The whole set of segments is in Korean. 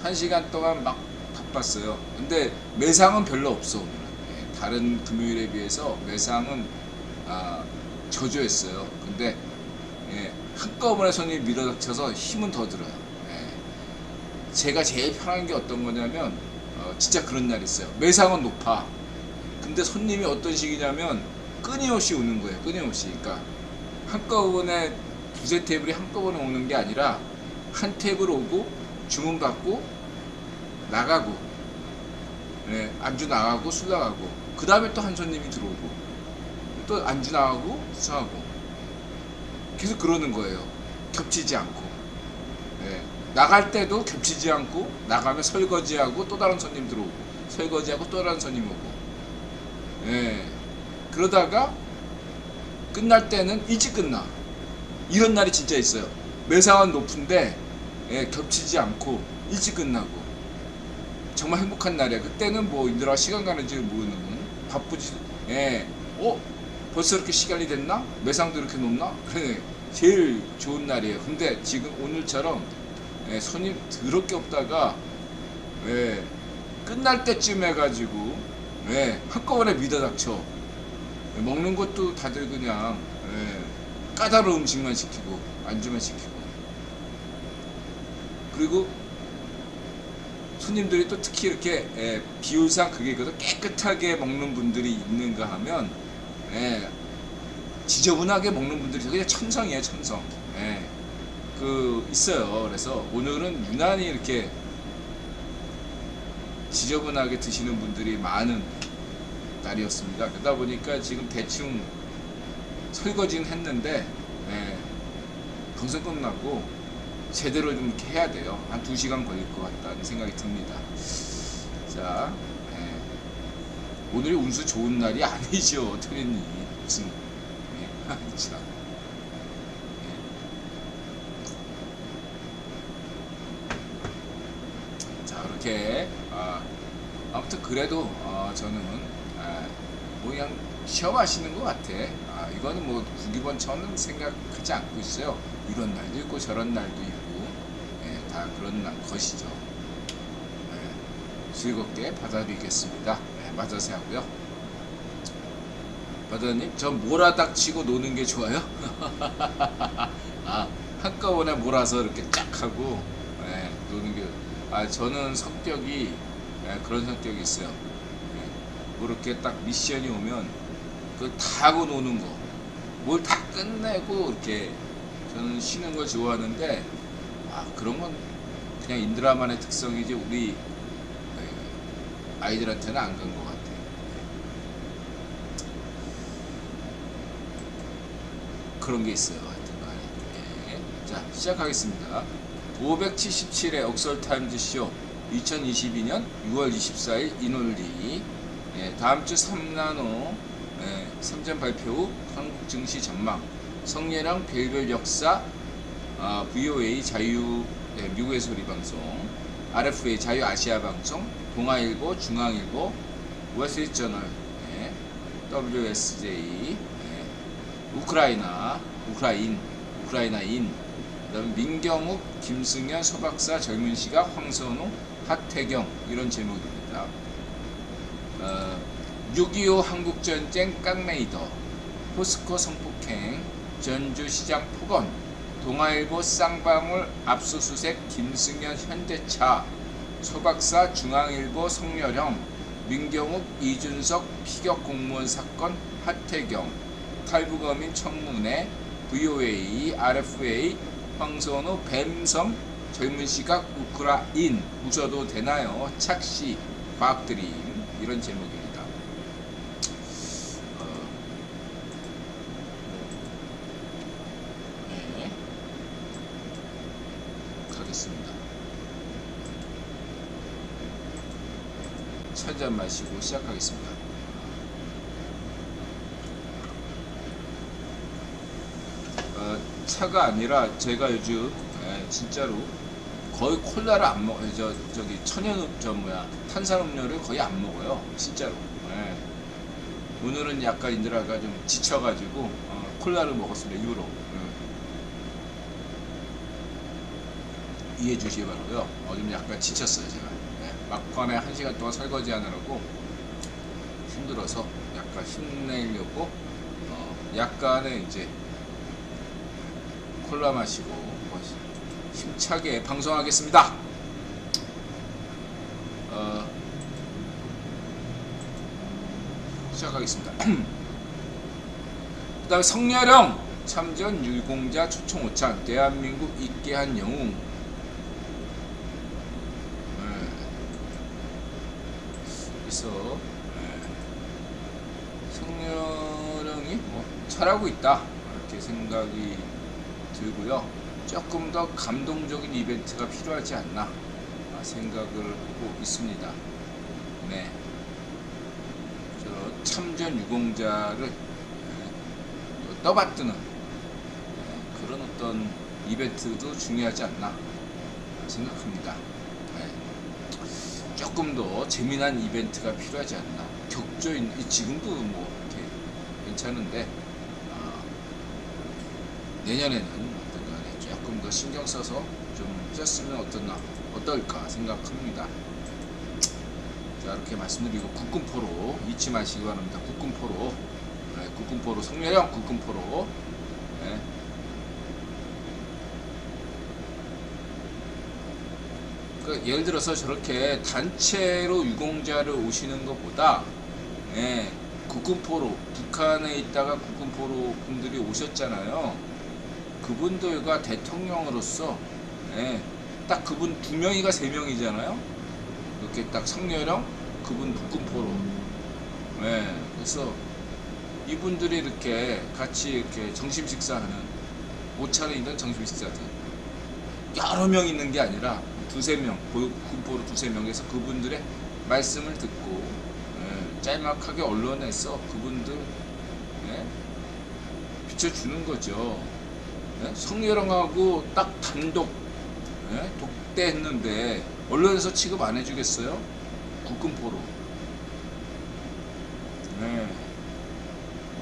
1시간 동안 막 바빴어요. 근데 매상은 별로 없어 오늘은. 예, 다른 금요일에 비해서 매상은 저조했어요. 근데 예, 한꺼번에 손이 밀어닥쳐서 힘은 더 들어요. 예, 제가 제일 편한 게 어떤 거냐면 진짜 그런 날 있어요. 매상은 높아. 근데 손님이 어떤 식이냐면 끊임없이 오는 거예요. 끊임없이. 그러니까 한꺼번에 두세 테이블이 한꺼번에 오는 게 아니라 한 테이블 오고 주문 받고 나가고, 예, 안주 나가고 술 나가고, 그 다음에 또 한 손님이 들어오고 또 안주 나가고 수하고 계속 그러는 거예요. 겹치지 않고. 예, 나갈 때도 겹치지 않고 나가면 설거지하고 또 다른 손님 들어오고 설거지하고 또 다른 손님 오고. 예, 그러다가 끝날 때는 일찍 끝나. 이런 날이 진짜 있어요. 매상은 높은데 예, 겹치지 않고 일찍 끝나고 정말 행복한 날이야. 그때는 뭐 인들아 시간 가는 줄 모르는 바쁘지. 예, 벌써 이렇게 시간이 됐나? 매상도 이렇게 높나? 그래, 제일 좋은 날이에요. 근데 지금 오늘처럼 예, 손님 더럽게 없다가 예, 끝날 때쯤 해가지고 예, 한꺼번에 밀어닥쳐. 예, 먹는 것도 다들 그냥 예, 까다로운 음식만 시키고 안주만 시키고, 그리고 손님들이 또 특히 이렇게 비율상 그게 있거든. 깨끗하게 먹는 분들이 있는가 하면 예, 지저분하게 먹는 분들이 그냥 천성이에요. 천성. 예, 그 있어요. 그래서 오늘은 유난히 이렇게 지저분하게 드시는 분들이 많은 날이었습니다. 그러다 보니까 지금 대충 설거지는 했는데 예, 방송 끝나고 제대로 좀 이렇게 해야 돼요. 한 2시간 걸릴 것 같다는 생각이 듭니다. 자, 예, 오늘이 운수 좋은 날이 아니죠. 트렌이 무슨 예, 참. 예. 자, 이렇게 아무튼 그래도 저는 뭐 그냥 시험하시는 것 같아. 이거는 뭐 구기본처럼 생각하지 않고 있어요. 이런 날도 있고 저런 날도 있고 예, 다 그런 것이죠. 예, 즐겁게 받아들이겠습니다. 예, 맞아서 하고요. 바다님, 저 몰아닥치고 노는 게 좋아요? 한꺼번에 몰아서 이렇게 쫙 하고 예, 노는 게. 저는 성격이 예, 그런 성격이 있어요. 예, 뭐 이렇게 딱 미션이 오면 그걸 다 하고 노는 거, 뭘 다 끝내고 이렇게. 저는 쉬는 걸 좋아하는데 그런 건 그냥 인드라만의 특성이지 우리 아이들한테는 안 간 것 같아요. 그런 게 있어요. 하여튼 간에. 예. 자, 시작하겠습니다. 577회 옥설타임즈 쇼 2022년 6월 24일 이논리. 예, 다음주 3나노 3전 발표 후 한국 증시 전망, 성예랑 별별 역사, VOA 자유 미국의 소리 방송, RFA 자유 아시아 방송, 동아일보, 중앙일보, 월스트리트저널, WSJ, 우크라이나인, 그다음에 민경욱, 김승현, 소박사, 젊은 시각, 황선우, 하태경, 이런 제목입니다. 6.25 한국전쟁 깡레이더, 포스코 성폭행, 전주시장 폭언, 동아일보 쌍방울 압수수색 김승현 현대차, 소박사 중앙일보 성렬형, 민경욱 이준석 피격 공무원 사건 하태경, 탈북어민 청문회, VOA, RFA, 황선우 뱀섬, 젊은시각 우크라인, 웃어도 되나요? 착시, 과학드림, 이런 제목입니다. 가겠습니다. 차잔 마시고 시작하겠습니다. 차가 아니라 제가 요즘 진짜로 거의 콜라를 안 먹어요. 저기 탄산음료를 거의 안 먹어요. 진짜로. 오늘은 약간 인드라가 좀 지쳐가지고 콜라를 먹었습니다. 이해해 주시기 바라고요. 좀 약간 지쳤어요 제가. 네, 막판에 1시간 동안 설거지 하느라고 힘들어서 약간 힘내려고 약간의 이제 콜라 마시고 힘차게 방송하겠습니다. 시작하겠습니다. 그 다음에 성렬형 참전 유공자 초청 오찬 대한민국 있게 한 영웅. 그래서 성렬형이 잘하고 있다 이렇게 생각이 들고요. 조금 더 감동적인 이벤트가 필요하지 않나 생각을 하고 있습니다. 네. 참전 유공자를 떠받드는 그런 어떤 이벤트도 중요하지 않나 생각합니다. 조금 더 재미난 이벤트가 필요하지 않나. 격조인 지금도 뭐 이렇게 괜찮은데 내년에는 어떤 간에 조금 더 신경 써서 좀 하셨으면 어떨까 생각합니다. 자, 이렇게 말씀드리고 국군포로 잊지 마시기 바랍니다. 국군포로 국군포로 성렬형 국군포로 그러니까 예를 들어서 저렇게 단체로 유공자를 오시는 것보다 국군포로 북한에 있다가 국군포로 분들이 오셨잖아요. 그분들과 대통령으로서 딱 그분 2명이가 3명이잖아요. 이렇게 딱 성렬형 그분 국군포로 그래서 이분들이 이렇게 같이 이렇게 점심 식사하는 오찬이든 점심 식사든 여러 명 있는 게 아니라 2-3명 국군포로 2-3명에서 그분들의 말씀을 듣고 짤막하게 언론에서 그분들 비춰주는 거죠. 성렬형하고 딱 단독 독대했는데 언론에서 취급 안 해주겠어요? 국군포로.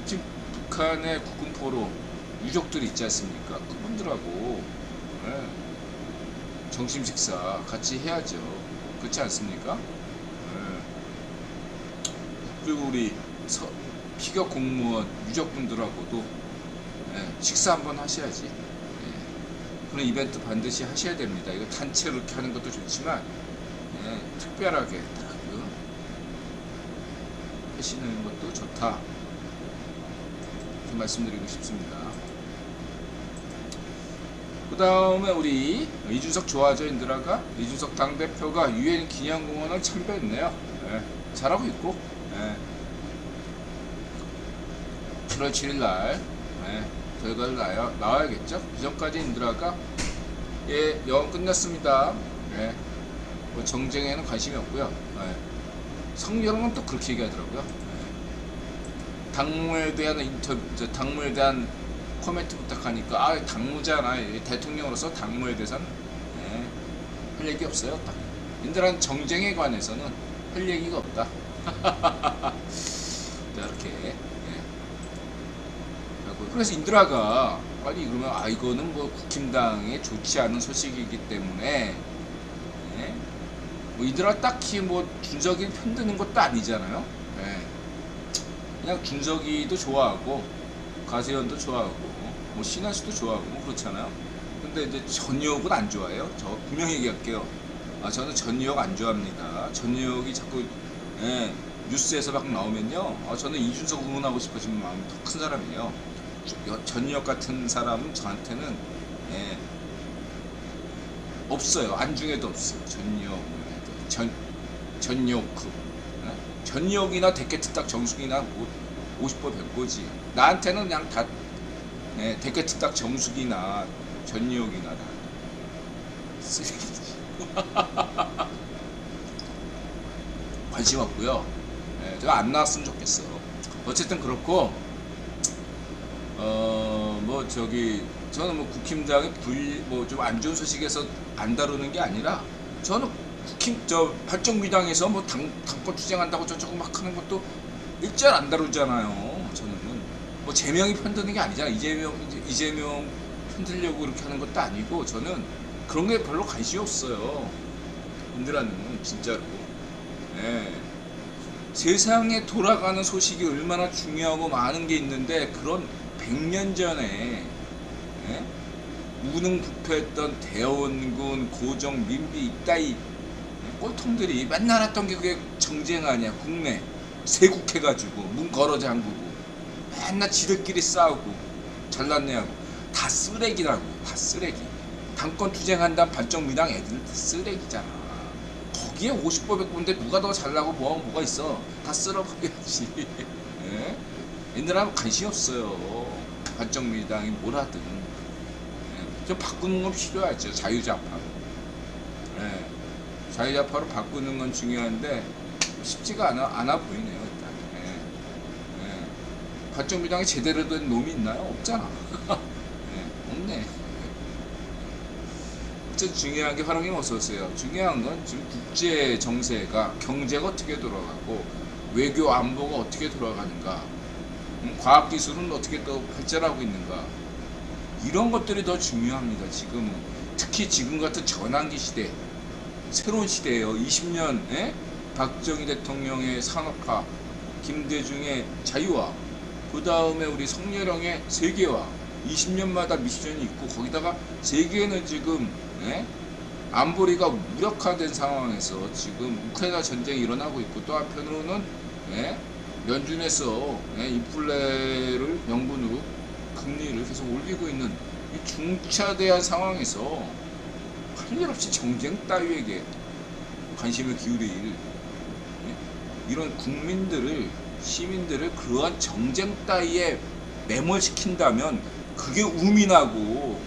지금 북한의 국군포로 유족들 있지 않습니까? 그분들하고 점심 식사 같이 해야죠. 그렇지 않습니까? 그리고 우리 피격 공무원 유족분들하고도 식사 한번 하셔야지. 그런 이벤트 반드시 하셔야 됩니다. 이거 단체로 이렇게 하는 것도 좋지만 특별하게 딱 하시는 것도 좋다. 이렇게 말씀드리고 싶습니다. 그 다음에 우리 이준석 좋아하죠 인드라가 이준석 당대표가 유엔 기념공원을 참배했네요. 잘하고 있고 7월 7일날 결과를 나와야겠죠. 그 전까지 인드라가 영어 끝났습니다. 뭐 정쟁에는 관심이 없고요. 성렬형은 또 그렇게 얘기하더라고요. 당무에 대한 코멘트 부탁하니까 당무잖아. 대통령으로서 당무에 대해서는 할 얘기 없어요. 인드라는 정쟁에 관해서는 할 얘기가 없다. 자, 이렇게 그래서 인드라가 아니 그러면 이거는 뭐 국힘당에 좋지 않은 소식이기 때문에 뭐 인드라 딱히 뭐 준석이 편드는 것도 아니잖아요. 그냥 준석이도 좋아하고 가세현도 좋아하고 뭐 신하씨도 좋아하고 뭐 그렇잖아요. 근데 이제 전역은 안 좋아해요. 저 분명히 얘기할게요. 저는 전역 안 좋아합니다. 전역이 자꾸 뉴스에서 막 나오면요. 저는 이준석 응원하고 싶어지는 마음이 더 큰 사람이에요. 전역 같은 사람은 저한테는 없어요. 안중에도 없어요. 전역 전역이나 대깨특딱 정숙이나 50보 100보지. 나한테는 그냥 다 대깨특딱 정숙이나 전역이나 다 쓰레기지. 관심 없고요. 제가 안 나왔으면 좋겠어. 어쨌든 그렇고 뭐 저는 뭐 국힘당의 뭐 좀 안 좋은 소식에서 안 다루는 게 아니라 저는 발정미당에서 뭐 당권 투쟁한다고 저쪽 막 하는 것도 일절 안 다루잖아요. 저는 뭐 재명이 편드는 게 아니잖아. 이재명 편들려고 그렇게 하는 것도 아니고 저는 그런 게 별로 관심이 없어요. 인드라는 진짜로. 예. 세상에 돌아가는 소식이 얼마나 중요하고 많은 게 있는데 그런 100년 전에 예? 무능부패했던 대원군, 고종, 민비 이따위 꼴통들이 맨날 했던 게 그게 정쟁 아니야. 국내 세국해가지고 문 걸어 잠그고 맨날 지들끼리 싸우고 잘났네 하고 다 쓰레기라고. 다 쓰레기. 당권 투쟁한다는 반정미당 애들 다 쓰레기잖아. 거기에 50보 100보인데 누가 더 잘나고 뭐가 있어. 다 쓸어버려야지. 예? 얘들하고 관심이 없어요. 반정미당이 뭘 하든. 예? 좀 바꾸는 건 필요하죠. 자유좌파로. 예? 자유좌파로 바꾸는 건 중요한데 쉽지가 않아 보이네요. 일단. 예? 예? 반정미당이 제대로 된 놈이 있나요? 없잖아. 예? 없네. 중요한 게 활용이 어서오세요. 중요한 건 지금 국제 정세가 경제가 어떻게 돌아가고 외교 안보가 어떻게 돌아가는가, 과학기술은 어떻게 또 발전하고 있는가, 이런 것들이 더 중요합니다. 지금은 특히 지금 같은 전환기 시대, 새로운 시대예요. 20년 박정희 대통령의 산업화, 김대중의 자유화, 그 다음에 우리 성렬형의 세계화, 20년마다 미션이 있고 거기다가 세계는 지금 안보리가 무력화된 상황에서 지금 우크라이나 전쟁이 일어나고 있고 또 한편으로는 연준에서 인플레를 명분으로 금리를 계속 올리고 있는 이 중차대한 상황에서 할 일 없이 정쟁 따위에게 관심을 기울일 이런 국민들을, 시민들을 그러한 정쟁 따위에 매몰시킨다면 그게 우민하고,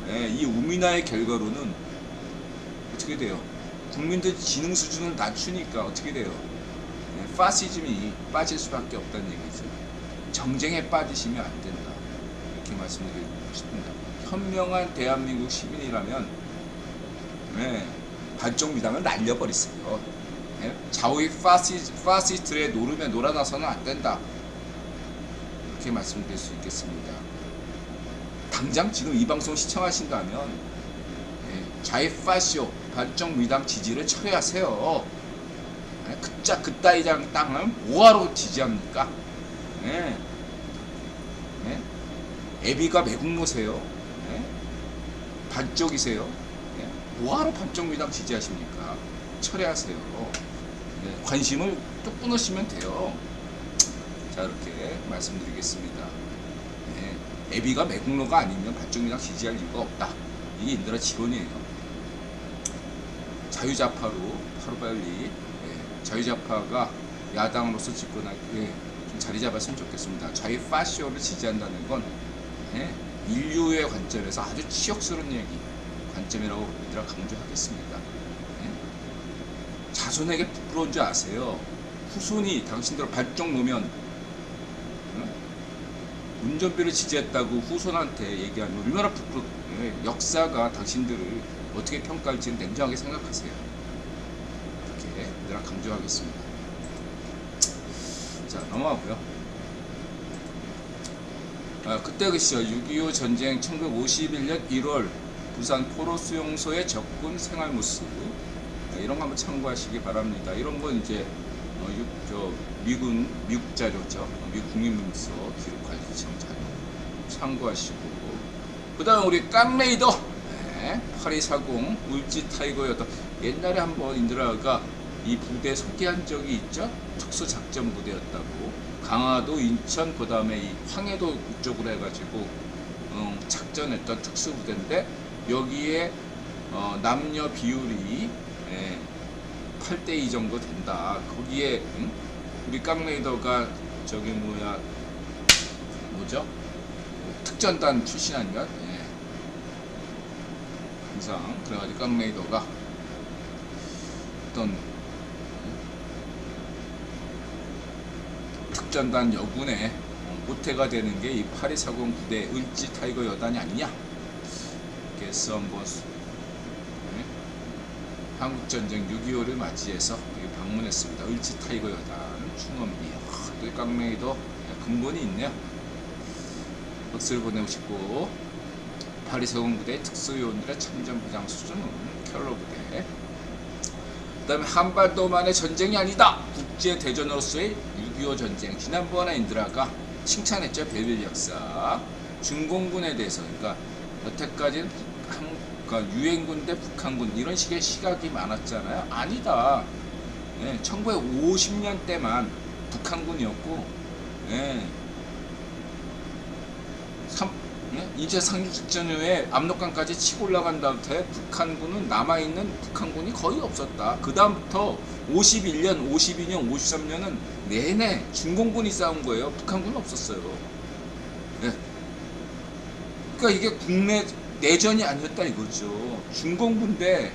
이 우민화의 결과로는 어떻게 돼요? 국민들 지능 수준을 낮추니까 어떻게 돼요? 파시즘이 빠질 수밖에 없다는 얘기죠. 정쟁에 빠지시면 안 된다. 이렇게 말씀드리고 싶습니다. 현명한 대한민국 시민이라면 반정미당을 날려버리세요. 좌우의 파시스트의 노름에 놀아나서는 안 된다. 이렇게 말씀드릴 수 있겠습니다. 당장 지금 이 방송 시청하신다면 좌이파쇼 반정미당 지지를 철회하세요. 그따위 땅을 뭐하러 지지합니까? 애비가 매국노세요. 반쪽이세요. 뭐하러 반정미당 지지하십니까? 철회하세요. 관심을 뚝 끊으시면 돼요. 자, 이렇게 말씀드리겠습니다. 애비가 매국노가 아니면 반정미당 지지할 이유가 없다. 이게 인드라 지론이에요. 자유좌파로 하루빨리 자유좌파가 야당으로서 집권할 때 좀 자리 잡았으면 좋겠습니다. 자유파시오를 지지한다는 건 인류의 관점에서 아주 치욕스러운 얘기, 관점이라고 인드라 강조하겠습니다. 자손에게 부끄러운 줄 아세요? 후손이 당신들 발정 놓으면 운전비를 지지했다고 후손한테 얘기하면 얼마나 부끄럽. 역사가 당신들을 어떻게 평가할지는 냉정하게 생각하세요. 이렇게 내가 강조하겠습니다. 자, 넘어가고요. 그때 그 시절 6.25 전쟁 1951년 1월 부산 포로 수용소의 적군 생활 모습, 이런 거 한번 참고하시기 바랍니다. 이런 건 이제 미국 자료죠. 미국 국민문서 기록 관리청 자료 참고하시고, 그 다음 우리 깡레이더 8240 울지 타이거였던, 옛날에 한번 인드라가 이 부대 소개한 적이 있죠. 특수작전 부대였다고. 강화도, 인천, 그 다음에 이 황해도 이쪽으로 해가지고 작전했던 특수부대인데, 여기에 남녀 비율이 8대2 정도 된다. 거기에 우리 깡레이더가 뭐죠? 특전단 출신 아닌가? 항상 그래가지고 깡레이더가 어떤 특전단 여군의 모태가 되는 게 이 8240 부대 을지 타이거 여단이 아니냐? 그래서 한번 한국전쟁 6.25를 맞이해서 방문했습니다. 을지 타이거 여단 충원비. 또 깡레이더 근본이 있네요. 박수를 보내고 싶고, 파리세군 부대 특수요원들의 참전 보장 수준은 켈러 부대. 그 다음에 한반도만의 전쟁이 아니다. 국제대전으로서의 6.25 전쟁. 지난번에 인드라가 칭찬했죠. 베를린 역사. 중공군에 대해서. 그러니까 여태까지는 그러니까 유엔군 대 북한군 이런 식의 시각이 많았잖아요. 아니다. 1950년 때만 북한군이었고, 인제 상륙작전 후에 압록강까지 치고 올라간 다음부터 북한군은 남아있는 북한군이 거의 없었다. 그 다음부터 51년, 52년, 53년은 내내 중공군이 싸운 거예요. 북한군은 없었어요. 그러니까 이게 국내 내전이 아니었다 이거죠. 중공군 대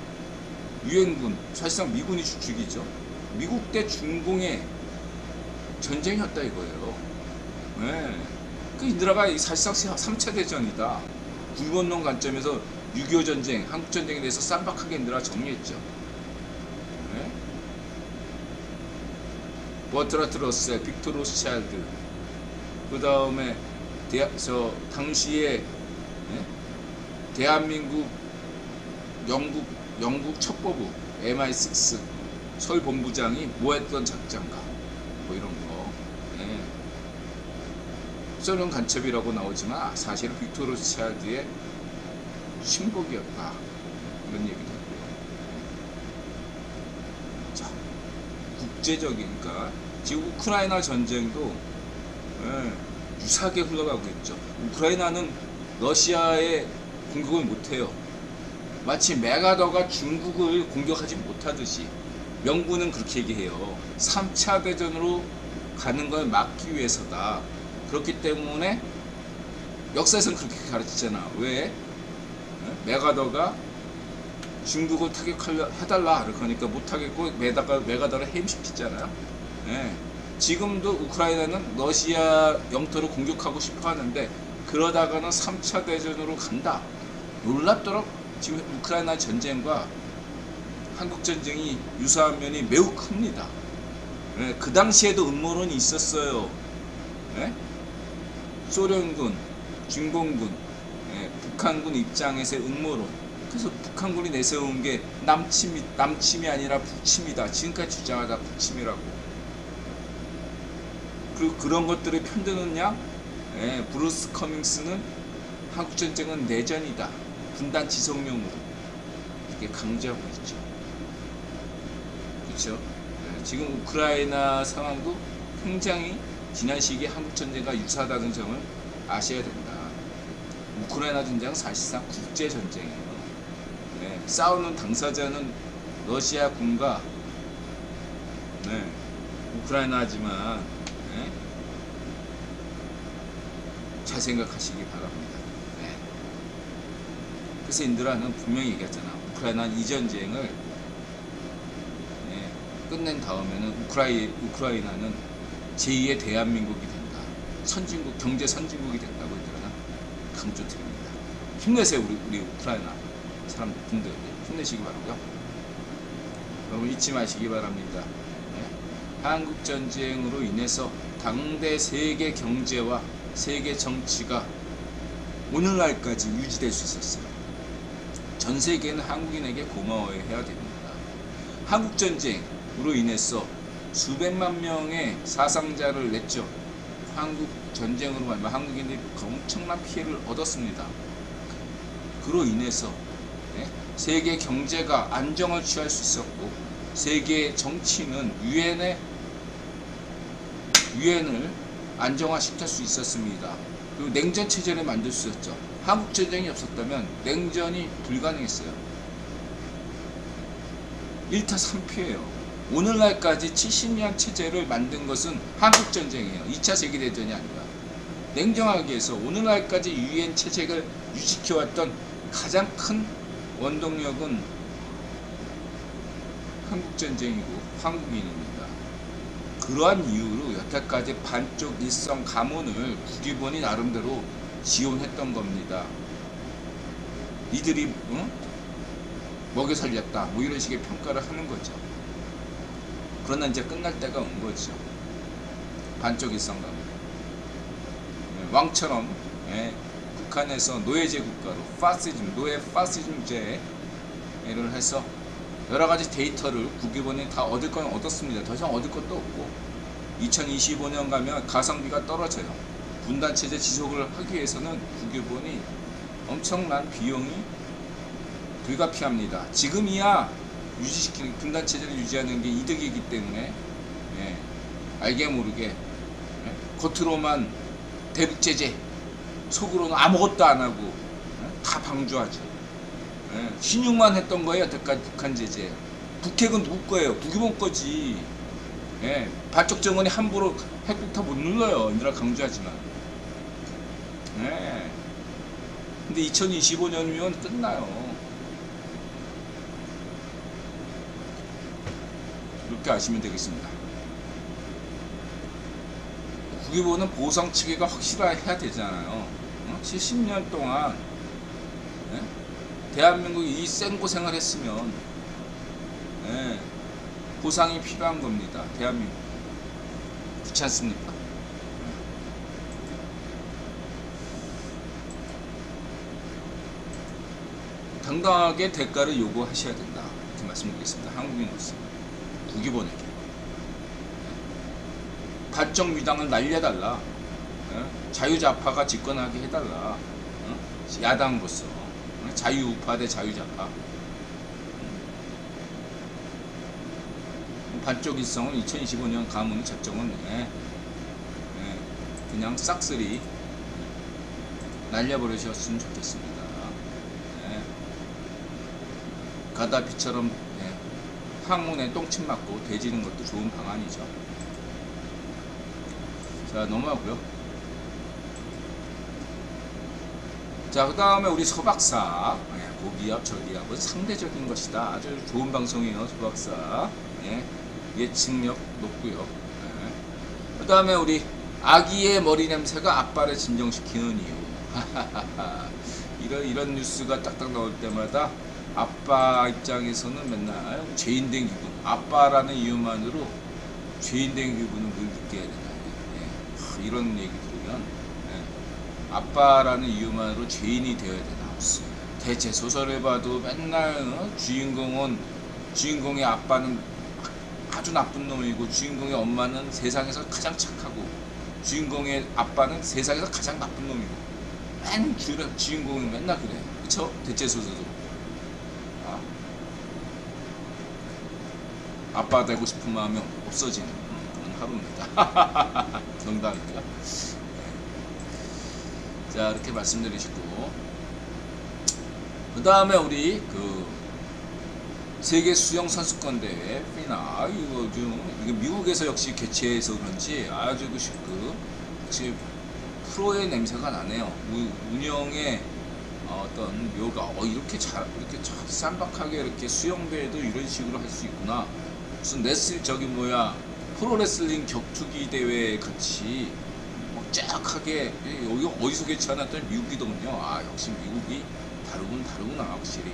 유엔군, 사실상 미군이 주축이죠. 미국 대 중공의 전쟁이었다 이거예요. 그 인드라가 사실상 3차 대전이다. 굴건론 관점에서 6.25 전쟁, 한국 전쟁에 대해서 쌈박하게 인드라가 정리했죠. 버트라트 러셀, 빅토 로스차일드, 그 다음에 당시에 대한민국 영국 첩보부 MI6 서울 본부장이 뭐 했던 작전가 뭐 이런 거. 소련 간첩이라고 나오지만 사실은 빅토 로스차일드의 신복이었다 이런 얘기도 했고요. 자, 국제적이니까 지금 우크라이나 전쟁도 유사하게 흘러가고 있죠. 우크라이나는 러시아에 공격을 못해요. 마치 메가더가 중국을 공격하지 못하듯이 명분은 그렇게 얘기해요. 3차 대전으로 가는 걸 막기 위해서다. 그렇기 때문에 역사에서는 그렇게 가르치잖아. 왜? 메가더가 중국을 타격해달라 그러니까 못하겠고 메가더를 해임시키잖아요. 지금도 우크라이나는 러시아 영토를 공격하고 싶어 하는데 그러다가는 3차 대전으로 간다. 놀랍도록 지금 우크라이나 전쟁과 한국 전쟁이 유사한 면이 매우 큽니다. 그 당시에도 음모론이 있었어요. 소련군, 중공군, 북한군 입장에서의 음모론. 그래서 북한군이 내세운 게 남침이 아니라 북침이다. 지금까지 주장하다 북침이라고. 그리고 그런 것들을 편드느냐? 브루스 커밍스는 한국전쟁은 내전이다. 분단 지성용으로 이렇게 강조하고 있죠. 그렇죠? 지금 우크라이나 상황도 굉장히 지난 시기에 한국전쟁과 유사하다는 점을 아셔야 된다. 우크라이나 전쟁은 사실상 국제전쟁이에요. 싸우는 당사자는 러시아군과 우크라이나지만 잘 생각하시기 바랍니다. 그래서 인드라는 분명히 얘기했잖아. 우크라이나는 이 전쟁을 끝낸 다음에는 우크라이나는 제2의 대한민국이 된다. 선진국, 경제 선진국이 된다고 인드라는 강조드립니다. 힘내세요, 우리 우크라이나 분들 힘내시기 바라고요. 여러분 잊지 마시기 바랍니다. 한국 전쟁으로 인해서 당대 세계 경제와 세계 정치가 오늘날까지 유지될 수 있었어요. 전 세계는 한국인에게 고마워해야 됩니다. 한국 전쟁으로 인해서 수백만 명의 사상자를 냈죠. 한국 전쟁으로 말하면 한국인들이 엄청난 피해를 얻었습니다. 그로 인해서 세계 경제가 안정을 취할 수 있었고 세계 정치는 유엔을 안정화시킬 수 있었습니다. 그리고 냉전 체제를 만들 수 있었죠. 한국 전쟁이 없었다면 냉전이 불가능했어요. 1타 3피예요. 오늘날까지 70년 체제를 만든 것은 한국 전쟁이에요. 2차 세계대전이 아니라. 냉정하게 해서 오늘날까지 유엔 체제를 유지해왔던 가장 큰 원동력은 한국 전쟁이고 한국인입니다. 그러한 이유로 여태까지 반쪽 일성 가문을 국유본이 나름대로 지원했던 겁니다. 니들이 먹여 살렸다 뭐 이런 식의 평가를 하는 거죠. 그러나 이제 끝날 때가 온 거죠. 반쪽 일성 가문 왕처럼 북한에서 노예제 국가로 파시즘, 노예 파시즘제를 해서 여러 가지 데이터를 국기본이 다 얻을 건 얻었습니다. 더 이상 얻을 것도 없고 2025년 가면 가성비가 떨어져요. 분단체제 지속을 하기 위해서는 국기본이 엄청난 비용이 불가피합니다. 지금이야 유지시키는 분단체제를 유지하는 게 이득이기 때문에 예, 알게 모르게 예, 겉으로만 대북제재 속으로는 아무것도 안 하고 예, 다 방조하죠. 예, 신용만 했던 거예요. 여태까지 북한 제재. 북핵은 누구 거예요? 국기본 거지. 예, 발적 정원이 함부로 핵폭탄 못 눌러요. 인들아 강조하지만. 예. 근데 2025년이면 끝나요. 이렇게 아시면 되겠습니다. 국기본은 보상 체계가 확실해야 되잖아요. 70년 동안 예? 대한민국이 이 생고생을 했으면 예, 보상이 필요한 겁니다. 대한민국. 그렇지 않습니까? 당당하게 대가를 요구하셔야 된다. 이렇게 말씀드리겠습니다. 한국인으로서. 국기본에게. 발정 위당을 날려달라. 자유좌파가 집권하게 해달라. 야당으로서. 자유우파 대 자유좌파. 반쪽일성은 2025년 가문 작정은 그냥 싹쓸이 날려버리셨으면 좋겠습니다. 가다피처럼 항문에 똥침 맞고 돼지는 것도 좋은 방안이죠. 자, 넘어가고요. 자, 그 다음에 우리 서박사. 고기압, 저기압은 상대적인 것이다. 아주 좋은 방송이에요, 서박사. 예측력 높고요. 그 다음에 우리 아기의 머리 냄새가 아빠를 진정시키는 이유. 이런 뉴스가 딱딱 나올 때마다 아빠 입장에서는 맨날 죄인된 기분, 아빠라는 이유만으로 죄인된 기분을 늘 느껴야 된다. 이런 얘기 들으면 아빠라는 이유만으로 죄인이 되어야 되나. 대체 소설을 봐도 맨날 주인공의 아빠는 아주 나쁜 놈이고 주인공의 엄마는 세상에서 가장 착하고 주인공의 아빠는 세상에서 가장 나쁜 놈이고 맨 주인공은 맨날 그래. 그쵸? 대체 소설도. 아빠 되고 싶은 마음이 없어지는 그런 하루입니다. 농담입니다. 자, 이렇게 말씀드리시고, 그 다음에 우리 세계 수영 선수권 대회 피나 이거 미국에서 역시 개최해서 그런지 아주 역시 프로의 냄새가 나네요. 운영의 어떤 묘가 이렇게 쌈박하게 이렇게 수영대회도 이런 식으로 할 수 있구나. 무슨 프로레슬링 격투기 대회 같이 쫙하게 여기 어디서 개최하나 미국이더군요. 역시 미국이 다르구나 확실히.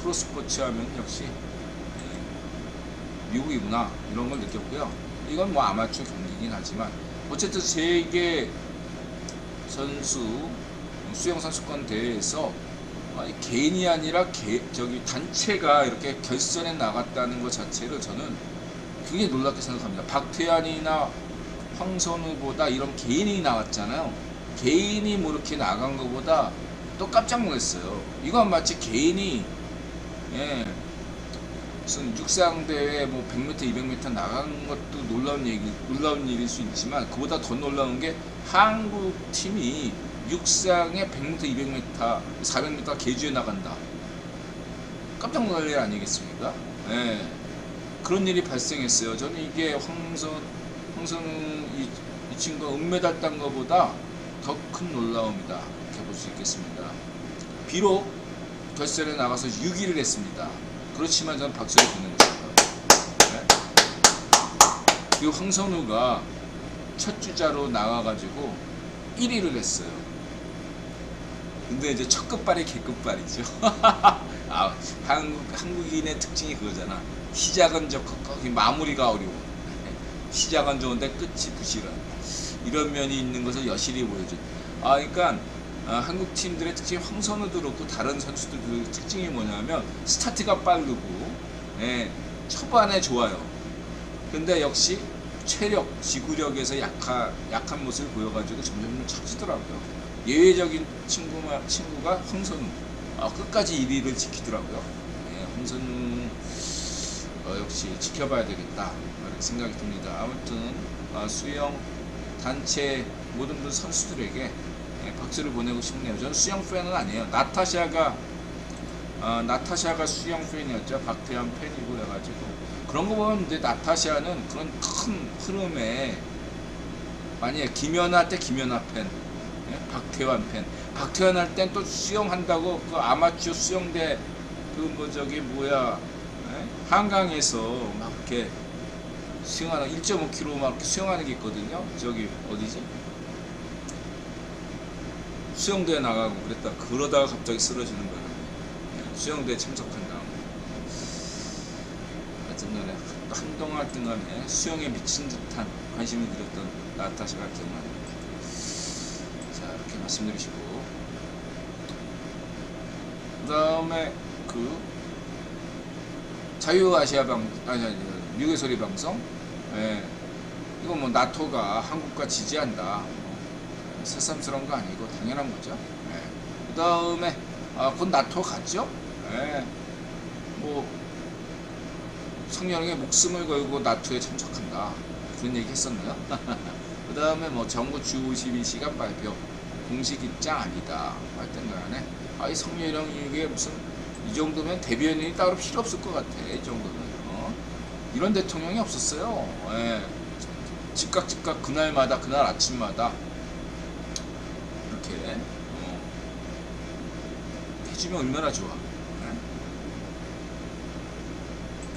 프로스포츠 하면 역시 미국이구나 이런 걸 느꼈고요. 이건 뭐 아마추어 경기긴 하지만 어쨌든 세계 선수 수영 선수권 대회에서 개인이 아니라 단체가 이렇게 결선에 나갔다는 것 자체를 저는 굉장히 놀랍게 생각합니다. 박태환이나 황선우보다 이런 개인이 나왔잖아요. 개인이 뭐 이렇게 나간 것보다 또 깜짝 놀랐어요. 이건 마치 개인이 무슨 육상대회 100m, 200m 나간 것도 놀라운 일일 수 있지만 그보다 더 놀라운 게 한국 팀이 육상에 100m, 200m, 400m 계주에 나간다. 깜짝 놀랄 일 아니겠습니까? 그런 일이 발생했어요. 저는 이게 황선우 이 친구가 은메달 딴 것보다 더 큰 놀라움이다. 이렇게 볼 수 있겠습니다. 비록 결선에 나가서 6위를 했습니다. 그렇지만 저는 박수를 보는 것입니다. 그리고 황선우가 첫 주자로 나와가지고 1위를 했어요. 근데 이제 첫 끝발이 개끝발이죠. 한국인의 특징이 그거잖아. 시작은 적극 마무리가 어려워. 시작은 좋은데 끝이 부실한 이런 면이 있는 것을 여실히 보여줘. 그러니까 한국 팀들의 특징이 황선우도 그렇고 다른 선수들의 특징이 뭐냐면 스타트가 빠르고 예, 초반에 좋아요. 근데 역시 체력, 지구력에서 약한 모습을 보여가지고 점점 처지더라고요. 예외적인 친구가 황선우. 끝까지 1위를 지키더라고요. 예, 황선우 역시 지켜봐야 되겠다 이렇게 생각이 듭니다. 아무튼 수영 단체 모든 분 선수들에게 박수를 보내고 싶네요. 저는 수영 팬은 아니에요. 나타샤가 수영 팬이었죠. 박태환 팬이고 그래가지고 그런 거 보면 근데 나타샤는 그런 큰 흐름에 만약에 김연아 할 때 김연아 팬, 예? 박태환 팬, 박태환 할 땐 또 수영한다고 그 아마추어 수영대 예? 한강에서 막 이렇게 수영하는 1.5km 막 이렇게 수영하는 게 있거든요. 저기 어디지? 수영대에 나가고 그러다가 갑자기 쓰러지는 거예요. 수영대에 참석한다. 하여튼 한동안에 수영에 미친 듯한 관심을 들였던 나타샤가 기억납니다. 자, 이렇게 말씀드리시고 그 다음에 자유아시아 미국의 소리 방송, 예, 이거 뭐 나토가 한국과 지지한다. 새삼스러운 거 아니고 당연한 거죠. 예. 그 다음에 곧 나토 갔죠. 예. 뭐 성년에게 목숨을 걸고 나토에 참석한다. 그런 얘기 했었나요? 그 다음에 뭐 정부 주 52시간 발표 공식 입장 아니다. 하여튼 간에 이 성년형 이게 무슨 이 정도면 대변인이 따로 필요 없을 것 같아. 이 정도면 이런 대통령이 없었어요. 예. 즉각 그날마다 그날 아침마다 이렇게 해주면 얼마나 좋아.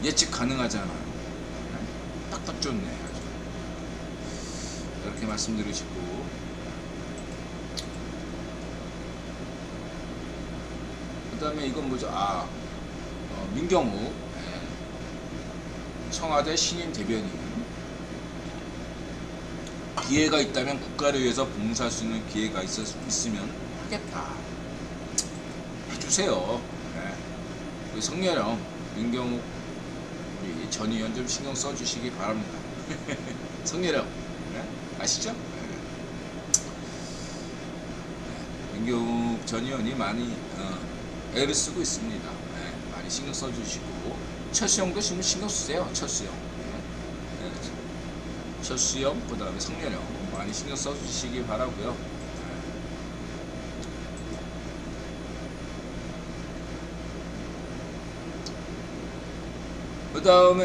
예측 가능하잖아. 딱딱 좋네. 아주. 이렇게 말씀드리시고 그 다음에 이건 뭐죠? 민경욱 청와대 신임 대변인. 기회가 있다면 국가를 위해서 봉사할 수 있는 기회가 있으면 하겠다. 해주세요. 우리 성렬형, 민경욱 우리 전 의원 좀 신경 써주시기 바랍니다. 성렬형 아시죠? 민경욱 전 의원이 많이 애를 쓰고 있습니다. 많이 신경 써주시고 철수형도 신경 쓰세요. 철수형, 그 다음에 성렬형 많이 신경 써주시기 바라고요. 그 다음에